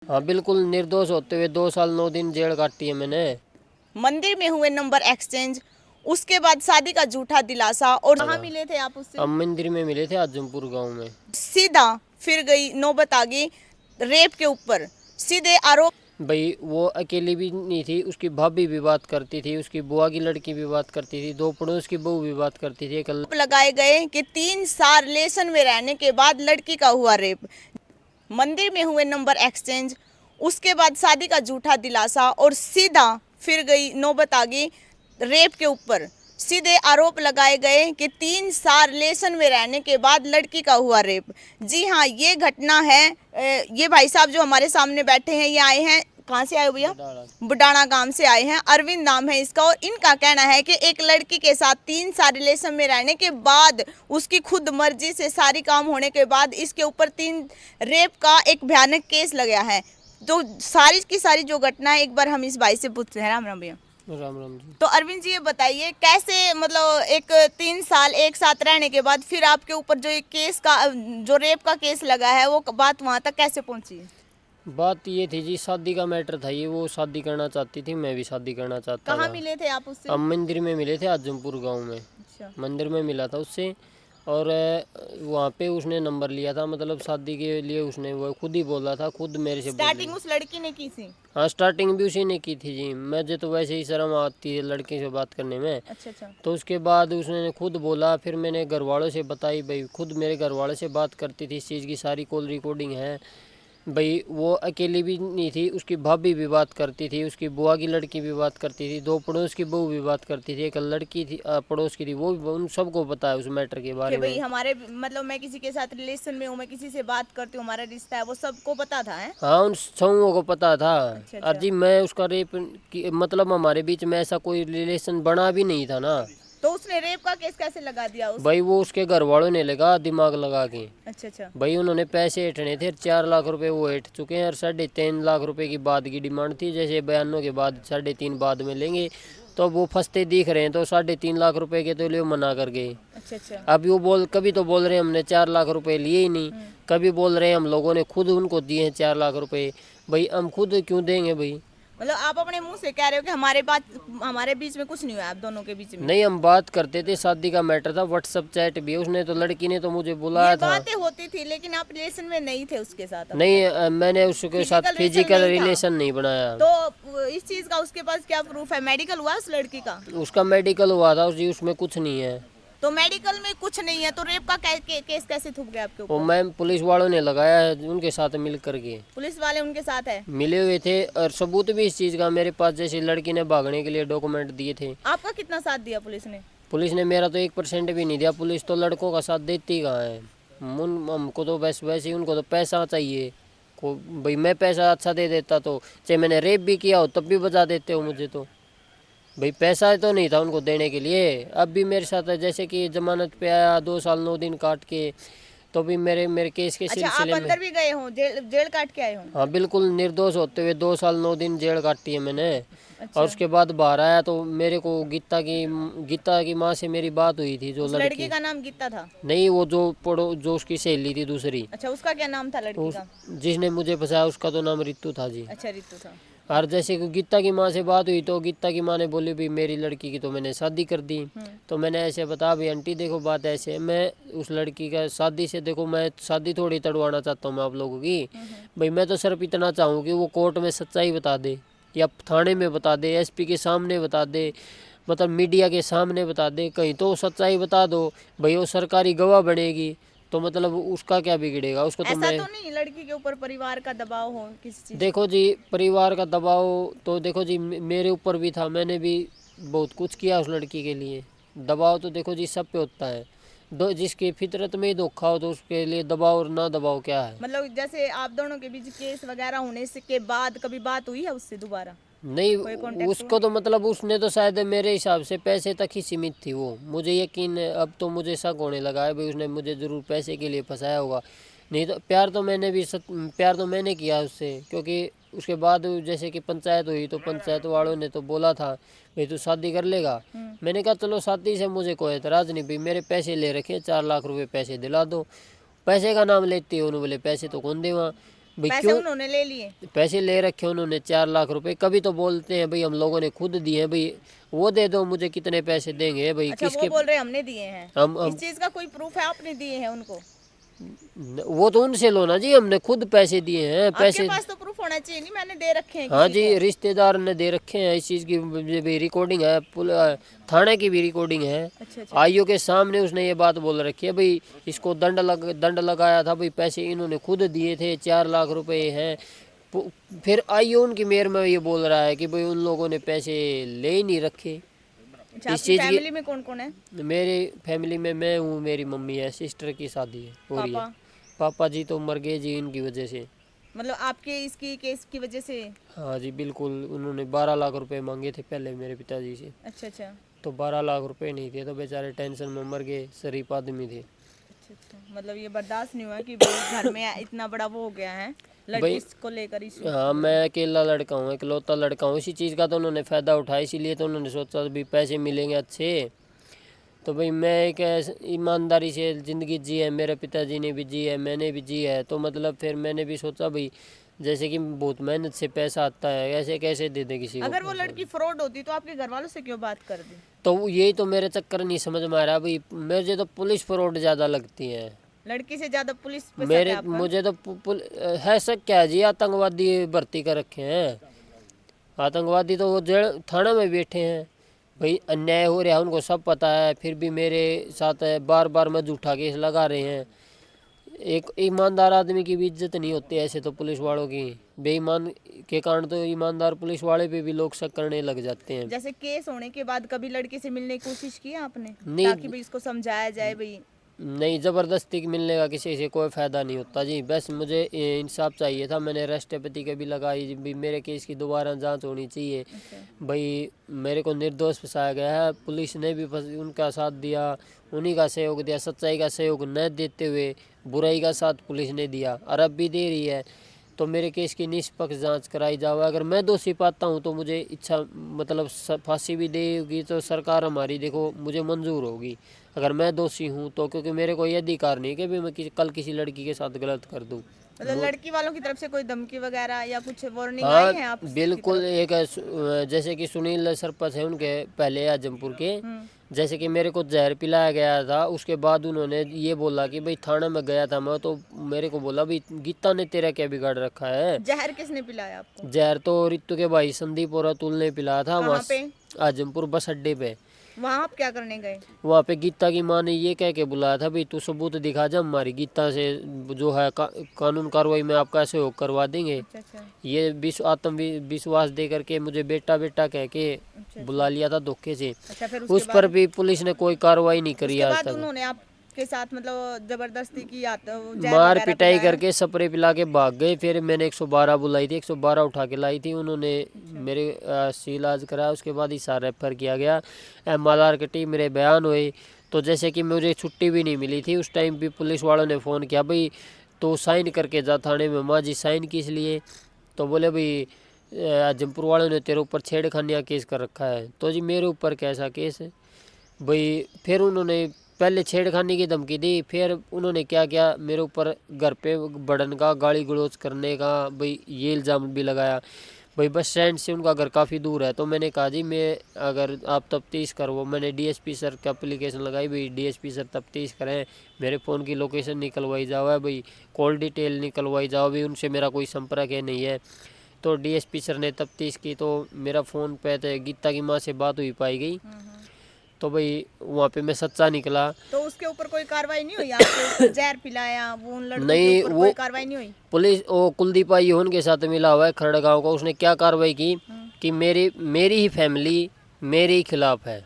हाँ बिल्कुल, निर्दोष होते हुए 2 साल 9 दिन जेल काटी है मैंने। मंदिर में हुए नंबर एक्सचेंज, उसके बाद शादी का झूठा दिलासा, और कहाँ मिले थे आप उससे? हम मंदिर में मिले थे आजमपुर गांव में। सीधा फिर गई नौबत आ गई रेप के ऊपर, सीधे आरोप भाई वो अकेली भी नहीं थी, उसकी भाभी भी बात करती थी, उसकी बुआ की लड़की भी बात करती थी, 2 पड़ोस की बहू भी बात करती थी। लगाए गए कि 3 साल रिलेशन में रहने के बाद लड़की का हुआ रेप। मंदिर में हुए नंबर एक्सचेंज, उसके बाद शादी का झूठा दिलासा, और सीधा फिर गई नौबत आ गई रेप के ऊपर, सीधे आरोप लगाए गए कि 3 साल रिलेशन में रहने के बाद लड़की का हुआ रेप। जी हाँ, ये घटना है। ये भाई साहब जो हमारे सामने बैठे हैं, ये आए हैं, कहाँ से आए हो भैया? बुडाना गांव से आए हैं। अरविंद नाम है इसका, और इनका कहना है कि एक लड़की के साथ 3 साल रिलेशन में रहने के बाद, उसकी खुद मर्जी से सारी काम होने के बाद, इसके ऊपर 3 रेप का एक भयानक केस लगा है। तो सारी की सारी जो घटना है, एक बार हम इस भाई से पूछते हैं। राम राम भैया। राम राम जी। तो अरविंद जी, ये बताइए कैसे, मतलब एक 3 साल एक साथ रहने के बाद फिर आपके ऊपर जो केस का, जो रेप का केस लगा है, वो बात वहां तक कैसे पहुंची? बात ये थी जी, शादी का मैटर था ये। वो शादी करना चाहती थी, मैं भी शादी करना चाहता था। कहाँ मिले थे आप उससे? हम मंदिर में मिले थे आजमपुर गांव में। अच्छा। मंदिर में मिला था उससे, और वहाँ पे उसने नंबर लिया था, मतलब शादी के लिए उसने, वो खुद ही बोला था, खुद मेरे से स्टार्टिंग उस लड़की ने की थी? हाँ, स्टार्टिंग भी उसी ने की थी जी। मुझे तो वैसे ही शर्म आती है लड़के से बात करने में। अच्छा अच्छा। तो उसके बाद उसने खुद बोला, फिर मैंने घर वालों से बताई। भाई खुद मेरे घर वालों से बात करती थी, इस चीज़ की सारी कॉल रिकॉर्डिंग है। भाई वो अकेली भी नहीं थी, उसकी भाभी भी बात करती थी, उसकी बुआ की लड़की भी बात करती थी, 2 पड़ोस की बहू भी बात करती थी, एक लड़की थी पड़ोस की थी, वो भी, उन सबको पता है उस मैटर के बारे भाई में। हमारे, मतलब मैं किसी के साथ रिलेशन में हूँ, मैं किसी से बात करती हूँ, हमारा रिश्ता है, वो सबको पता था है? हाँ, उन सबों को पता था। अच्छा, और जी मैं उसका रेप मतलब हमारे बीच में ऐसा कोई रिलेशन बना भी नहीं था ना। तो उसने रेप का केस कैसे लगा दिया भाई वो उसके घर वालों ने लगा दिमाग लगा के। अच्छा अच्छा। भाई उन्होंने पैसे ऐंठने थे, 4 लाख रुपए वो ऐंठ चुके हैं, और 3.5 लाख रुपए की बाद की डिमांड थी। जैसे बयानों के बाद 3.5 बाद में लेंगे, तो वो फंसते दिख रहे हैं, तो 3.5 लाख रुपए के तो लिए मना कर गए। अच्छा अच्छा। अभी वो कभी तो बोल रहे हैं हमने 4 लाख रुपए लिए ही नहीं, कभी बोल रहे हैं हम लोगों ने खुद उनको दिए हैं 4 लाख रुपए। भाई हम खुद क्यों देंगे भाई? मतलब आप अपने मुंह से कह रहे हो कि हमारे बीच में कुछ नहीं हुआ आप दोनों के बीच में? नहीं, हम बात करते थे, शादी का मैटर था, व्हाट्सएप चैट भी। उसने तो, लड़की ने तो मुझे बुलाया था। बातें होती थी, लेकिन आप रिलेशन में नहीं थे उसके साथ? नहीं, मैंने उसके साथ फिजिकल रिलेशन नहीं बनाया। तो इस चीज का उसके पास क्या प्रूफ है? मेडिकल हुआ उस लड़की का? उसका मेडिकल हुआ था जी, उसमें कुछ नहीं है। तो मेडिकल में कुछ नहीं है, तो रेप का केस कैसे थूक गया आपके वो ऊपर? मैम पुलिस वालों ने लगाया है, उनके साथ मिल करके। पुलिस वाले उनके साथ है? मिले हुए थे, और सबूत भी इस चीज़ का मेरे पास। जैसे लड़की ने भागने के लिए डॉक्यूमेंट दिए थे। आपका कितना साथ दिया पुलिस ने? पुलिस ने मेरा तो 1% भी नहीं दिया। पुलिस तो लड़कों का साथ देती कहाँ है। हमको तो बस वैसे ही, उनको तो पैसा चाहिए को। भाई मैं पैसा अच्छा दे देता तो, चाहे मैंने रेप भी किया हो तब भी बचा देते हो मुझे। तो भाई पैसा तो नहीं था उनको देने के लिए। अब भी मेरे साथ है, जैसे कि जमानत पे आया 2 साल 9 दिन काट के, तो भी मेरे केस के अच्छा, आप सिलसिले में। अंदर भी गए हो, जेल काट के आए हो? हाँ बिल्कुल, निर्दोष होते हुए 2 साल 9 दिन जेल काटी है मैंने। अच्छा। और उसके बाद बाहर आया तो मेरे को गीता की माँ से मेरी बात हुई थी, जो उस लड़की का नाम गीता था? नहीं, वो जो उसकी सहेली थी दूसरी। अच्छा, उसका क्या नाम था लड़की का? जिसने मुझे फंसाया उसका तो नाम रितु था जी। अच्छा, रितु था। और जैसे कि गीता की माँ से बात हुई, तो गीता की माँ ने बोली भी मेरी लड़की की तो मैंने शादी कर दी। तो मैंने ऐसे बता, भी आंटी देखो बात ऐसे है, मैं उस लड़की का शादी से, देखो मैं शादी थोड़ी तड़वाना चाहता हूँ मैं आप लोगों की। भाई मैं तो सिर्फ इतना चाहूँ कि वो कोर्ट में सच्चाई बता दे, या थाने में बता दे, एसपी के सामने बता दे, मतलब मीडिया के सामने बता दे, कहीं तो सच्चाई बता दो। भाई वो सरकारी गवाह बनेगी, तो मतलब उसका क्या बिगड़ेगा? उसको तो ऐसा मैं, तो नहीं लड़की के ऊपर परिवार का दबाव हो किसी चीज? देखो जी परिवार का दबाव तो देखो जी मेरे ऊपर भी था, मैंने भी बहुत कुछ किया उस लड़की के लिए। दबाव तो देखो जी सब पे होता है, जिसकी फितरत में ही धोखा हो तो उसके लिए दबाव और ना दबाव क्या है। मतलब जैसे आप दोनों के बीच केस वगैरह होने से के बाद कभी बात हुई है उससे दोबारा? नहीं, कोई कांटेक्ट उसको तो मतलब उसने तो शायद मेरे हिसाब से पैसे तक ही सीमित थी वो, मुझे यकीन है। अब तो मुझे शक होने लगा है भाई उसने मुझे ज़रूर पैसे के लिए फंसाया होगा। नहीं तो प्यार तो मैंने भी प्यार तो मैंने किया उससे, क्योंकि उसके बाद जैसे कि पंचायत हुई, तो पंचायत वालों ने तो बोला था भाई तू शादी कर लेगा। मैंने कहा चलो शादी से मुझे कोई एतराज़ नहीं, भाई मेरे पैसे ले रखे 4 लाख रुपए पैसे दिला दो। पैसे का नाम लेती है उन्होंने, बोले पैसे तो कौन देवा। भाई पैसे क्यों उन्होंने ले लिए? पैसे ले रखे उन्होंने 4 लाख रुपए। कभी तो बोलते हैं भाई हम लोगों ने खुद दिए हैं, भाई वो दे दो मुझे, कितने पैसे देंगे भाई अच्छा, वो किसके। बोल रहे हैं हमने दिए हैं। हम इस चीज का कोई प्रूफ है आपने दिए हैं उनको? वो तो उनसे लो ना जी, हमने खुद पैसे दिए हैं आपके पैसे। पास तो प्रूफ होना चाहिए, नहीं मैंने दे रखे हैं हाँ किसी जी, को। रिश्तेदार ने दे रखे हैं इस चीज़ की भी रिकॉर्डिंग है, थाने की भी रिकॉर्डिंग है। अच्छा अच्छा। आईओ के सामने उसने ये बात बोल रखी है भाई, इसको दंड लगाया था भाई, पैसे इन्होंने खुद दिए थे, 4 लाख रुपए हैं। फिर आईओ उनकी मेयर में ये बोल रहा है कि भाई उन लोगों ने पैसे ले ही नहीं रखे। अच्छा, इस आपकी चीज़ फैमिली में कौन कौन है? की मेरी फैमिली में मैं हूँ, मेरी मम्मी है, सिस्टर की शादी है हो रही है। पापा? पापा जी तो मर गए जी इनकी वजह से। मतलब आपके इसकी केस की वजह से? हाँ जी बिल्कुल, उन्होंने 12 लाख रुपए मांगे थे पहले मेरे पिताजी से। अच्छा अच्छा। तो 12 लाख रुपए नहीं थे तो बेचारे टेंशन में मर गए, शरीफ आदमी थे। अच्छा अच्छा, मतलब ये बर्दाश्त नहीं हुआ कि भाई घर में इतना बड़ा वो हो गया है लड़की को लेकर इशू। हाँ मैं अकेला लड़का हूँ, इकलौता लड़का हूँ, इसी चीज़ का तो उन्होंने फ़ायदा उठाया, इसीलिए तो उन्होंने सोचा भी पैसे मिलेंगे अच्छे। तो भाई मैं एक ईमानदारी से ज़िंदगी जी है, मेरे पिताजी ने भी जी है, मैंने भी जी है, तो मतलब फिर मैंने भी सोचा भाई जैसे कि बहुत मेहनत से पैसा आता है, ऐसे कैसे दे दे किसी को। अगर वो लड़की फ्रॉड होती तो आपके घर वालों से क्यों बात कर दी? तो यही तो मेरे चक्कर नहीं समझ में आ रहा भाई, मुझे तो पुलिस फ्रॉड ज़्यादा लगती है। लड़की से ज्यादा पुलिस पे शक है मेरे आपका? मुझे तो है शक क्या है जी, आतंकवादी भर्ती कर रखे हैं, आतंकवादी तो वो जेल थाना में बैठे हैं भाई, अन्याय हो रहा है उनको सब पता है, फिर भी मेरे साथ बार बार में झूठा केस लगा रहे हैं। एक ईमानदार आदमी की भी इज्जत नहीं होती ऐसे तो पुलिस वालों की, बेईमान के कारण तो ईमानदार पुलिस वाले पे भी लोग शक करने लग जाते हैं। जैसे केस होने के बाद कभी लड़की से मिलने की कोशिश की आपने? नहीं। ताकि भाई इसको समझाया जाए भाई। नहीं, ज़बरदस्ती मिलने का किसी से कोई फ़ायदा नहीं होता जी, बस मुझे इंसाफ चाहिए था। मैंने राष्ट्रपति के भी लगाई भी, मेरे केस की दोबारा जांच होनी चाहिए। अच्छा। भाई मेरे को निर्दोष फंसाया गया है, पुलिस ने भी उनका साथ दिया, उन्हीं का सहयोग दिया, सच्चाई का सहयोग न देते हुए बुराई का साथ पुलिस ने दिया और अब भी दे रही है। तो मेरे केस की निष्पक्ष जांच कराई जाए, अगर मैं दोषी पाता हूं तो मुझे इच्छा मतलब फांसी भी देगी तो सरकार हमारी देखो मुझे मंजूर होगी। अगर मैं दोषी हूं तो, क्योंकि मेरे को ये अधिकार नहीं कि भी मैं कल किसी लड़की के साथ गलत कर दूं। मतलब लड़की वालों की तरफ से कोई धमकी वगैरह या कुछ वार्निंग हाँ आई है आप? बिल्कुल, एक जैसे कि सुनील सरपंच है उनके पहले आजमपुर के, जैसे कि मेरे को जहर पिलाया गया था, उसके बाद उन्होंने ये बोला कि भाई थाना में गया था मैं, तो मेरे को बोला भाई गीता ने तेरा क्या बिगाड़ रखा है। जहर किसने पिलाया आपको? जहर तो रितु के भाई संदीप और अतुल ने पिलाया था कहाँ पे? आजमपुर बस अड्डे पे। वहाँ आप क्या करने गए? वहाँ पे गीता की माँ ने ये कह के बुलाया था भाई तू सबूत दिखा जा, हमारी गीता से जो है कानून कार्रवाई में आपका सहयोग करवा देंगे। अच्छा अच्छा। ये विश्वास दे करके मुझे बेटा बेटा कह के अच्छा। बुला लिया था धोखे से। अच्छा, फिर उस पर भी पुलिस ने कोई कार्रवाई नहीं करी उसके आज बाद तक। उन्होंने आपके साथ मतलब जबरदस्ती की मार पिटाई करके स्प्रे पिला के भाग गए। फिर मैंने 112 बुलाई थी, 112 उठा के लाई थी उन्होंने। मेरे इलाज कराया, उसके बाद ही सारा रेफर किया गया, MRR की टीम मेरे बयान हुए। तो जैसे कि मुझे छुट्टी भी नहीं मिली थी उस टाइम भी, पुलिस वालों ने फ़ोन किया भाई तो साइन करके जा थाने में। माँ जी साइन किस लिए? तो बोले भाई आजमपुर वालों ने तेरे ऊपर छेड़खानी केस कर रखा है। तो जी मेरे ऊपर कैसा केस है भाई? फिर उन्होंने पहले छेड़खानी की धमकी दी, फिर उन्होंने क्या किया मेरे ऊपर घर पे बढ़न का, गाली गलौज करने का भाई ये इल्ज़ाम भी लगाया। भाई बस स्टैंड से उनका घर काफ़ी दूर है, तो मैंने कहा जी मैं अगर आप तफ्तीश करो, मैंने DSP सर की एप्लीकेशन लगाई भाई DSP सर तफ्तीश करें, मेरे फ़ोन की लोकेशन निकलवाई जाओ है भाई, कॉल डिटेल निकलवाई जाओ भी, उनसे मेरा कोई संपर्क है नहीं है। तो DSP सर ने तफ्तीश की तो मेरा फ़ोन पे तो गीता की माँ से बात हुई पाई गई, तो भाई वहाँ पे मैं सच्चा निकला। तो उसके ऊपर कोई कार्रवाई नहीं हुई आपको? जहर पिलाया वो उन लड़कों नहीं, के ऊपर वो कोई कार्रवाई नहीं हुई? पुलिस वो कुलदीप आई उनके साथ मिला हुआ है खरड़ गाँव का, उसने क्या कार्रवाई की कि मेरी ही फैमिली मेरे ही खिलाफ है,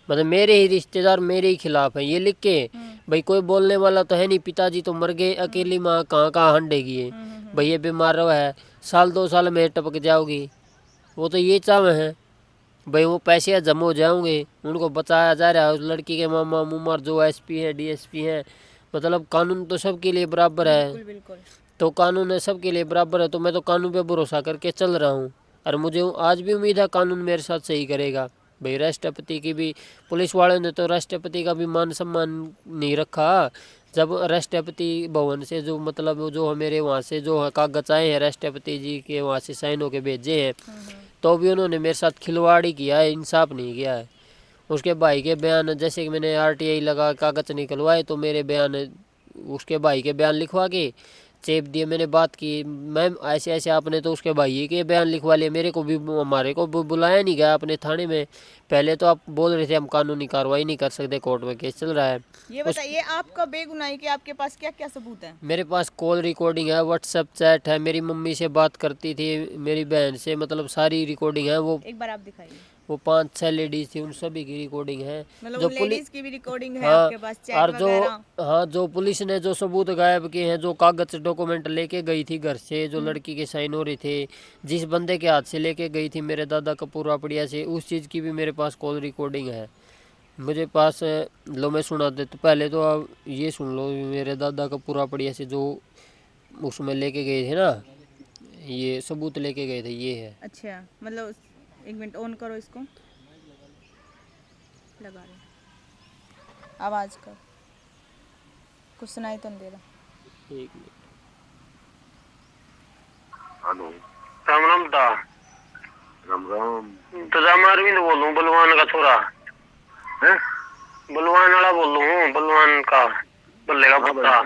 मतलब मेरे ही रिश्तेदार मेरे ही खिलाफ है, ये लिख के। भाई कोई बोलने वाला तो है नहीं, पिताजी तो मर गए, अकेली माँ कहाँ कहाँ हंडेगी है भाई, ये बीमार रहा है, 1-2 साल में टपक जाओगी, वो तो ये चाव है भाई, वो पैसे जमा हो जाओगे। उनको बचाया जा रहा है, उस लड़की के मामा मुमार जो SP है DSP है, मतलब कानून तो सबके लिए बराबर है। बिल्कुल बिल्कुल। तो कानून है सबके लिए बराबर है, तो मैं तो कानून पे भरोसा करके चल रहा हूँ और मुझे आज भी उम्मीद है कानून मेरे साथ सही करेगा भाई। राष्ट्रपति की भी, पुलिस वालों ने तो राष्ट्रपति का भी मान सम्मान नहीं रखा, जब राष्ट्रपति भवन से जो मतलब जो मेरे वहाँ से जो कागज आए हैं राष्ट्रपति जी के वहाँ से साइन होके भेजे हैं, तो भी उन्होंने मेरे साथ खिलवाड़ ही किया है, इंसाफ नहीं किया है। उसके भाई के बयान, जैसे कि मैंने आरटीआई लगा कागज निकलवाए, तो मेरे बयान उसके भाई के बयान लिखवा के चेप दिए। मैंने बात की, मैम ऐसे ऐसे आपने तो उसके भाई के बयान लिखवा लिए, मेरे को भी हमारे को बुलाया नहीं गया अपने थाने में। पहले तो आप बोल रहे थे हम कानूनी कार्रवाई नहीं कर सकते, कोर्ट में केस चल रहा है। ये बताइए आपका बेगुनाही कि आपके पास क्या क्या सबूत है? मेरे पास कॉल रिकॉर्डिंग है, व्हाट्सएप चैट है, मेरी मम्मी से बात करती थी, मेरी बहन से, मतलब सारी रिकॉर्डिंग है। वो एक बार आप दिखाइए। वो 5-6 लेडीज थी, उन सभी की रिकॉर्डिंग है। मतलब जो उन लेडीज की भी रिकॉर्डिंग है हाँ, आपके पास, चैट और जो वगैरह? हाँ जो पुलिस ने जो सबूत गायब किए हैं, जो कागज डॉक्यूमेंट लेके गई थी घर से, जो लड़की के साइन हो रहे थे, जिस बंदे के हाथ से लेके गई थी मेरे दादा कपूरा पड़िया से, उस चीज़ की भी मेरे पास कॉल रिकॉर्डिंग है मुझे पास। लो मैं सुना देता, पहले तो आप ये सुन लो। मेरे दादा कपूरा पड़िया से जो उसमें लेके गए थे ना, ये सबूत लेके गए थे, ये है। अच्छा, मतलब एक मिनट ऑन करो इसको, लगा रहे आवाज कर, कुछ सुनाई तो नहीं दे रहा। एक मिनट। हेलो, राम राम दा। राम राम। तो मैं अरविंद बोल रहा हूँ, बलवान का छोरा है। बलवान वाला बोल रहा हूँ, बलवान का, बल्ले का पुत्रा।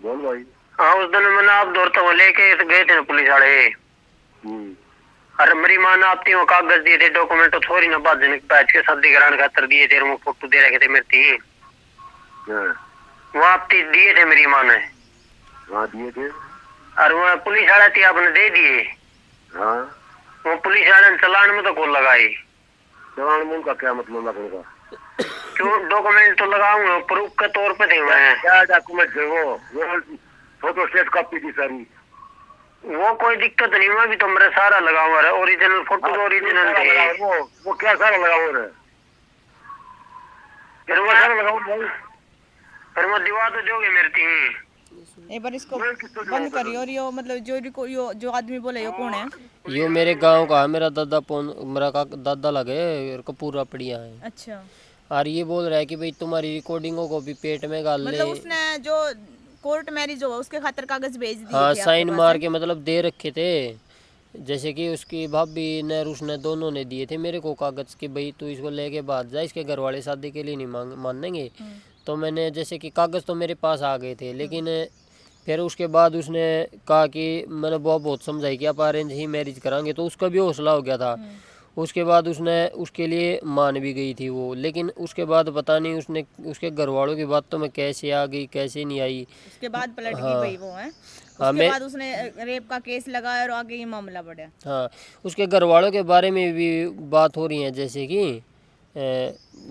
बोल भाई। हाँ, उस दिन मैंने आप दौड़ता हुआ लेके गए थे ना पुलिस वाले। अरे मेरी माँ ने आपती वो कागज दिए थे, डॉक्यूमेंट छोरी ना बाद पैच के शादी कराने खातर दिए थे, वो फोटो दे रखे थे मेरी थी। वो आपती दिए थे मेरी माँ ने। हाँ दिए थे। और वो पुलिस वाला थी, आपने दे दिए। हाँ, वो पुलिस वाले ने चलान में तो कॉल लगाई। चलान में उनका क्या मतलब लगने का? क्यों, डॉक्यूमेंट तो लगाऊंगा, प्रूफ के तौर पे थे। मैं क्या डॉक्यूमेंट थे वो फोटो स्टेट कॉपी थी सारी। वो कोई दिक्कत नहीं, मैं भी तो मेरा सारा लगाऊंगा, ओरिजिनल फोटो ओरिजिनल थे। वो क्या सारा लगाऊंगा, फिर वो सारा लगाऊंगा, फिर वो दीवार तो दोगे मेरे थी। एक बार इसको बंद करिए। और यो मतलब जो आदमी बोले यो कौन है? यो मेरे गांव का है, मेरा दादा मेरा दादा लगे कपूरा पड़िया है। अच्छा। और ये बोल रहा है कि भाई तुम्हारी रिकॉर्डिंगों को भी पेट में गाल ले। मतलब उसने जो कोर्ट मैरिज हुआ उसके खातिर कागज भेज दिए हाँ, थे साइन आपके मार पास? के मतलब दे रखे थे। जैसे कि उसकी भाभी ने उसने दोनों ने दिए थे मेरे को कागज कि भाई तू इसको लेके भाग जा, इसके घर वाले शादी के लिए नहीं मानेंगे। तो मैंने जैसे कि कागज तो मेरे पास आ गए थे, लेकिन फिर उसके बाद उसने कहा कि मैंने बहुत समझाई कि आप अरेंज ही मैरिज कराएंगे, तो उसका भी हौसला हो गया था। उसके बाद उसने उसके लिए मान भी गई थी वो, लेकिन उसके बाद पता नहीं उसने उसके घर वालों की बात तो मैं कैसे आ गई कैसे नहीं आई। उसके बाद पलट गई हाँ। भाई वो है। हाँ, उसके बाद उसने रेप का केस लगाया और आगे ये मामला बढ़ा। हाँ, उसके घर वालों के बारे में भी बात हो रही है, जैसे कि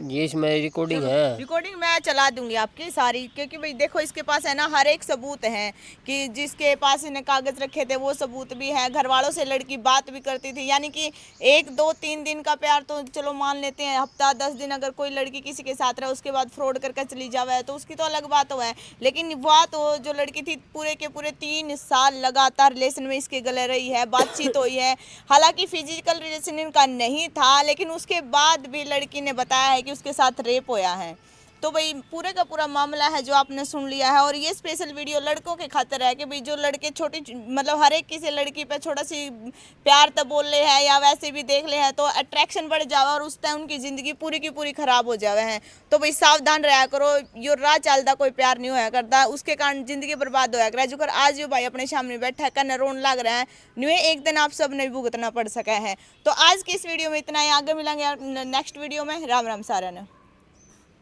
ये इसमें रिकॉर्डिंग है। रिकॉर्डिंग मैं चला दूंगी आपकी सारी, क्योंकि भाई देखो इसके पास है ना हर एक सबूत है कि जिसके पास इन्हें कागज रखे थे वो सबूत भी है। घर वालों से लड़की बात भी करती थी, यानी कि 1-2-3 दिन का प्यार तो चलो मान लेते हैं, हफ्ता 10 दिन अगर कोई लड़की किसी के साथ रहे उसके बाद फ्रॉड करके चली जावे तो उसकी तो अलग बात हो है। लेकिन बात हो जो लड़की थी पूरे के पूरे 3 साल लगातार रिलेशन में इसके गले रही है, बातचीत हुई है। हालांकि फिजिकल रिलेशन इनका नहीं था, लेकिन उसके बाद भी लड़की ने बताया है कि उसके साथ रेप होया है। तो भाई पूरे का पूरा मामला है जो आपने सुन लिया है। और ये स्पेशल वीडियो लड़कों के खातिर है कि भाई जो लड़के छोटी मतलब हर एक किसी लड़की पे छोटा सी प्यार तो बोल रहे हैं या वैसे भी देख ले हैं तो अट्रैक्शन बढ़ जावे और उस टाइम उनकी ज़िंदगी पूरी की पूरी खराब हो जावे हैं। तो भाई सावधान रहा करो, यो राह चलता कोई प्यार नहीं होया करता, उसके कारण ज़िंदगी बर्बाद होया करे। जो कर आज यो भाई अपने सामने बैठा है कन्ने रोन लग रहा है, न्यू एक दिन आप सब ने भुगतना पड़ सका है। तो आज की इस वीडियो में इतना ही, आगे मिलेंगे नेक्स्ट वीडियो में। राम राम सारा ने।